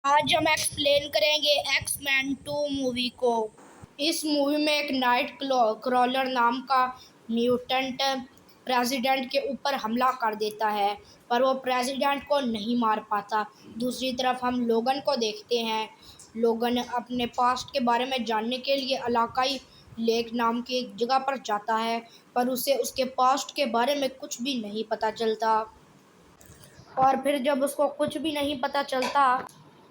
आज हम एक्सप्लेन करेंगे एक्स-मैन 2 मूवी को। इस मूवी में एक नाइट क्रॉलर नाम का म्यूटेंट प्रेसिडेंट के ऊपर हमला कर देता है, पर वो प्रेसिडेंट को नहीं मार पाता। दूसरी तरफ हम लोगन को देखते हैं। लोगन अपने पास्ट के बारे में जानने के लिए अलाकाई लेक नाम की एक जगह पर जाता है, पर उसे उसके पास्ट के बारे में कुछ भी नहीं पता चलता। और फिर जब उसको कुछ भी नहीं पता चलता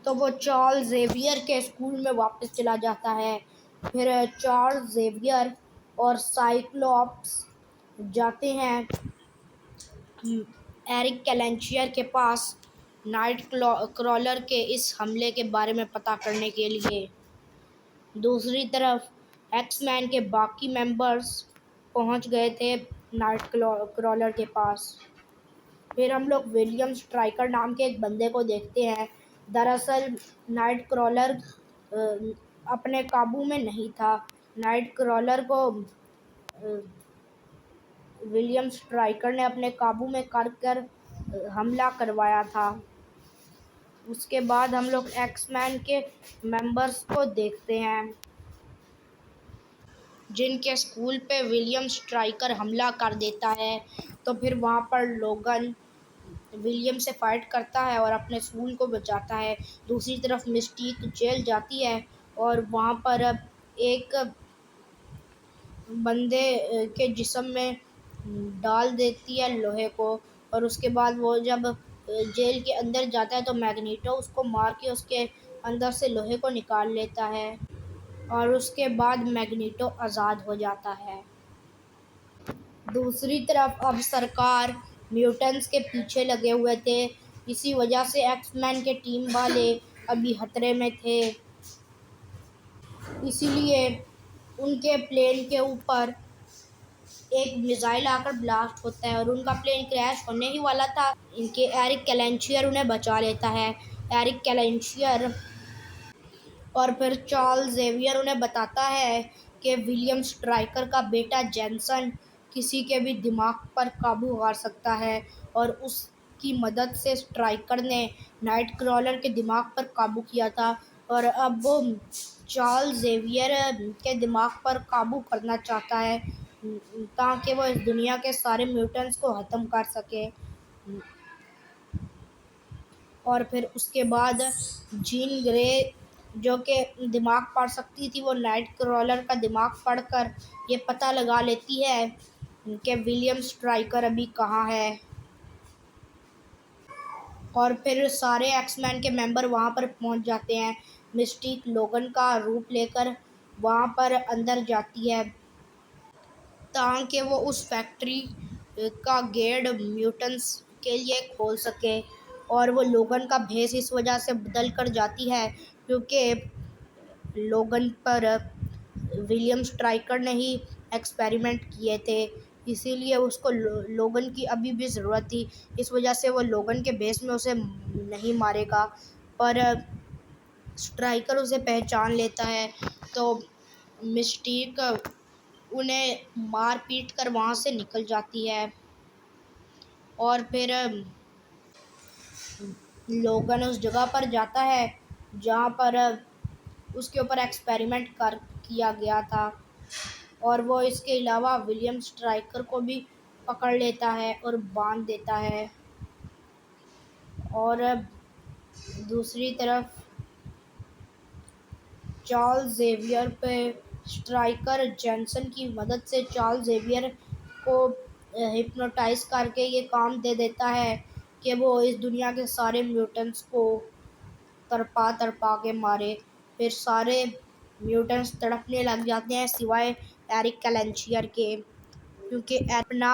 तो वो चार्ल्स जेवियर के स्कूल में वापस चला जाता है। फिर चार्ल्स जेवियर और साइक्लोप्स जाते हैं एरिक कैलेंशियर के पास नाइट क्रॉलर के इस हमले के बारे में पता करने के लिए। दूसरी तरफ एक्स-मैन के बाकी मेंबर्स पहुंच गए थे नाइट क्रॉलर के पास। फिर हम लोग विलियम स्ट्राइकर नाम के एक बंदे को देखते हैं। दरअसल नाइट क्रॉलर अपने काबू में नहीं था। नाइट क्रॉलर को विलियम स्ट्राइकर ने अपने काबू में कर हमला करवाया था। उसके बाद हम लोग एक्स-मैन के मेंबर्स को देखते हैं जिनके स्कूल पे विलियम स्ट्राइकर हमला कर देता है। तो फिर वहाँ पर लोगन विलियम से फाइट करता है और अपने स्कूल को बचाता है। दूसरी तरफ मिस्टीक जेल जाती है और वहाँ पर एक बंदे के जिस्म में डाल देती है लोहे को, और उसके बाद वो जब जेल के अंदर जाता है तो मैग्नीटो उसको मार के उसके अंदर से लोहे को निकाल लेता है और उसके बाद मैग्नीटो आज़ाद हो जाता है। दूसरी तरफ अब सरकार म्यूटेंट्स के पीछे लगे हुए थे। इसी वजह से एक्स-मैन के टीम वाले अभी खतरे में थे। इसीलिए उनके प्लेन के ऊपर एक मिसाइल आकर ब्लास्ट होता है और उनका प्लेन क्रैश होने ही वाला था। इनके एरिक कैलेंशियर उन्हें बचा लेता है। एरिक कैलेंशियर और फिर चार्ल्स जेवियर उन्हें बताता है कि विलियम स्ट्राइकर का बेटा जेनसन किसी के भी दिमाग पर काबू कर सकता है, और उसकी मदद से स्ट्राइकर ने नाइट क्रॉलर के दिमाग पर काबू किया था। और अब वो चार्ल्स जेवियर के दिमाग पर काबू करना चाहता है ताकि वो इस दुनिया के सारे म्यूटेंट्स को ख़त्म कर सके। और फिर उसके बाद जीन ग्रे जो कि दिमाग पढ़ सकती थी, वो नाइट क्रॉलर का दिमाग पढ़कर ये पता लगा लेती है कि विलियम स्ट्राइकर अभी कहाँ है। और फिर सारे एक्स-मैन के मेंबर वहाँ पर पहुँच जाते हैं। मिस्टीक लोगन का रूप लेकर वहाँ पर अंदर जाती है ताकि वो उस फैक्ट्री का गेट म्यूटेंट्स के लिए खोल सके। और वो लोगन का भेष इस वजह से बदल कर जाती है क्योंकि लोगन पर विलियम स्ट्राइकर ने ही एक्सपेरिमेंट किए थे, इसीलिए उसको लोगन की अभी भी ज़रूरत थी। इस वजह से वो लोगन के भेष में उसे नहीं मारेगा, पर स्ट्राइकर उसे पहचान लेता है। तो मिस्टीक उन्हें मार पीट कर वहाँ से निकल जाती है और फिर लोगन उस जगह पर जाता है जहाँ पर उसके ऊपर एक्सपेरिमेंट किया गया था, और वो इसके अलावा विलियम स्ट्राइकर को भी पकड़ लेता है और बांध देता है। और दूसरी तरफ चार्ल्स जेवियर पे स्ट्राइकर जेनसन की मदद से चार्ल्स जेवियर को हिप्नोटाइज करके ये काम दे देता है कि वो इस दुनिया के सारे म्यूटेंट्स को तड़पा तड़पा के मारे। फिर सारे म्यूटेंट्स तड़पने लग जाते हैं सिवाय एरिक कैलेंशियर के, क्योंकि अपना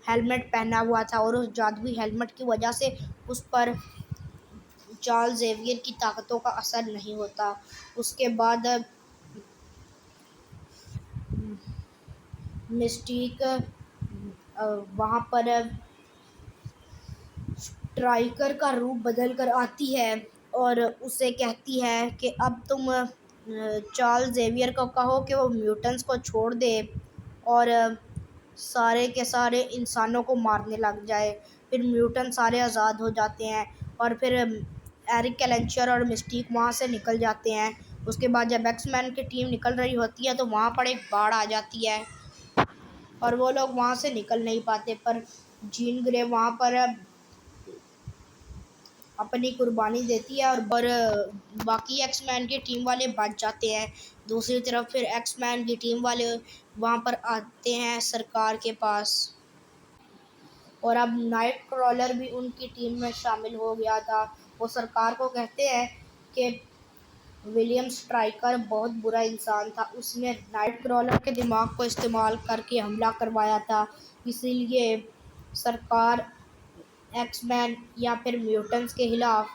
हेलमेट पहना हुआ था और उस जादुई हेलमेट की वजह से उस पर चार्ल्स जेवियर की ताकतों का असर नहीं होता। उसके बाद मिस्टीक वहाँ पर स्ट्राइकर का रूप बदल कर आती है और उसे कहती है कि अब तुम चार्ल्स जेवियर को कहो कि वो म्यूटेंट्स को छोड़ दे और सारे के सारे इंसानों को मारने लग जाए। फिर म्यूटेंट सारे आज़ाद हो जाते हैं और फिर एरिक कैलेंचर और मिस्टीक वहाँ से निकल जाते हैं। उसके बाद जब एक्समैन की टीम निकल रही होती है तो वहाँ पर एक बाढ़ आ जाती है और वो लोग वहाँ से निकल नहीं पाते, पर जीन ग्रे वहाँ पर अपनी कुर्बानी देती है और बाकी एक्समैन की टीम वाले बच जाते हैं। दूसरी तरफ फिर एक्समैन की टीम वाले वहाँ पर आते हैं सरकार के पास, और अब नाइट क्रॉलर भी उनकी टीम में शामिल हो गया था। वो सरकार को कहते हैं कि विलियम स्ट्राइकर बहुत बुरा इंसान था, उसने नाइट क्रॉलर के दिमाग को इस्तेमाल करके हमला करवाया था, इसीलिए सरकार एक्समैन या फिर म्यूटेंट्स के खिलाफ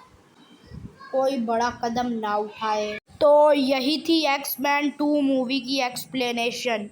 कोई बड़ा कदम ना उठाए। तो यही थी एक्समैन 2 मूवी की एक्सप्लेनेशन।